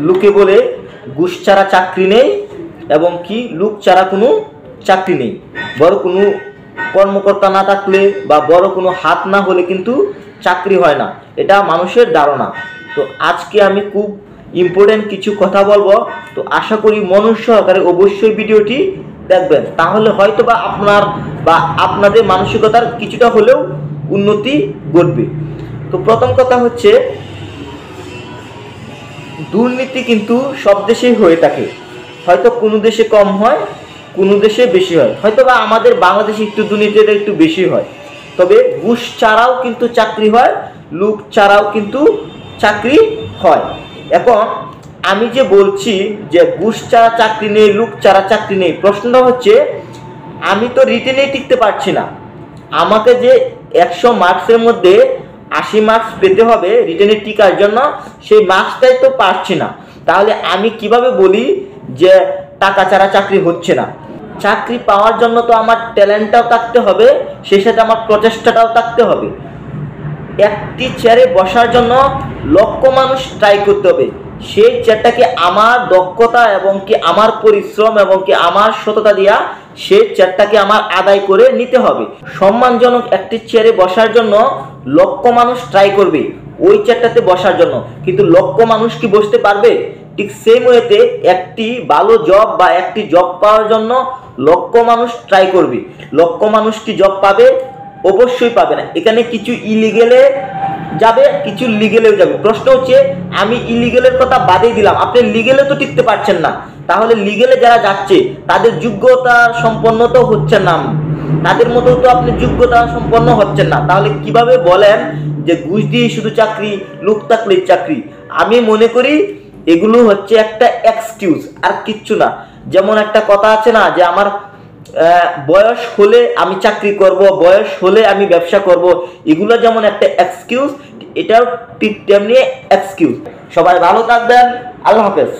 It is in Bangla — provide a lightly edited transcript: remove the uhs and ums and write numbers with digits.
লোকে বলে ঘুষ ছাড়া চাকরি নেই এবং কি লোক ছাড়া কোনো চাকরি নেই। বড় কোনো কর্মকর্তা না থাকলে বা বড় কোনো হাত না হলে কিন্তু চাকরি হয় না, এটা মানুষের ধারণা। তো আজকে আমি খুব ইম্পর্টেন্ট কিছু কথা বলবো, তো আশা করি মনোযোগ সহকারে অবশ্যই ভিডিওটি দেখবেন, তাহলে হয়তো বা আপনার বা আপনাদের মানসিকতার কিছুটা হলেও উন্নতি ঘটবে। তো প্রথম কথা হচ্ছে, দুর্নীতি কিন্তু সব দেশেই হয়ে থাকে, হয়তো কোনো দেশে কম হয়, কোনো দেশে বেশি হয়, হয়তো বা আমাদের বাংলাদেশে একটু দুর্নীতিটা একটু বেশি হয়। তবে ঘুষ ছাড়াও কিন্তু চাকরি হয়, লোক ছাড়াও কিন্তু চাকরি হয়। এখন আমি যে বলছি যে ঘুষ ছাড়া চাকরি নেই, লোক ছাড়া চাকরি নেই, প্রশ্নটা হচ্ছে আমি তো রিটেনে টিকতে পারছি না। আমাকে যে 100 মার্কসের মধ্যে 80 মার্কস পেতে হবে রিটেনে টিকার জন্য, সেই মার্কসটাই তো পারছি না। তাহলে আমি কিভাবে বলি যে টাকা ছাড়া চাকরি হচ্ছে না? চাকরি পাওয়ার জন্য তো আমার ট্যালেন্টটাও থাকতে হবে, সেই সাথে আমার প্রচেষ্টাটাও থাকতে হবে। একটি চেয়ারে বসার জন্য লক্ষ মানুষ ট্রাই করতে হবে, সেই চেয়ারটাকে আমার দক্ষতা এবং কি আমার পরিশ্রম এবং কি আমার সততা দিয়া সেই চেয়ারটাকে আমার আদায় করে নিতে হবে। সম্মানজনক একটি চেয়ারে বসার জন্য লক্ষ মানুষ ট্রাই করবে ওই চেয়ারটাতে বসার জন্য, কিন্তু লক্ষ মানুষ কি বসতে পারবে? ঠিক সেম ওয়েতে একটি ভালো জব বা একটি জব পাওয়ার জন্য লক্ষ মানুষ ট্রাই করবে, লক্ষ মানুষ কি জব পাবে? অবশ্যই পাবে না। এখানে কিছু ইলিগেলে যাবে, কিছু লিগেলেও যাবে। প্রশ্ন হচ্ছে, আমি ইলিগেলের কথা বাদই দিলাম, আপনি লিগেলে তো টিকতে পারছেন না, তাহলে লিগেলে যারা যাচ্ছে তাদের যোগ্যতা সম্পন্ন তো হচ্ছে না, তাদের মতো তো আপনি যোগ্যতা সম্পন্ন হচ্ছেন না, তাহলে কিভাবে বলেন যে ঘুষ দিয়ে শুধু চাকরি, লোক থাকলে চাকরি? আমি মনে করি এগুলো হচ্ছে একটা এক্সকিউজ, আর কিচ্ছু না। যেমন একটা কথা আছে না যে আমার বয়স হলে আমি চাকরি করব, বয়স হলে আমি ব্যবসা করব, এগুলো যেমন একটা এক্সকিউজ, এটাও ঠিক তেমনি এক্সকিউজ। সবাই ভালো থাকবেন, আল্লাহ হাফেজ।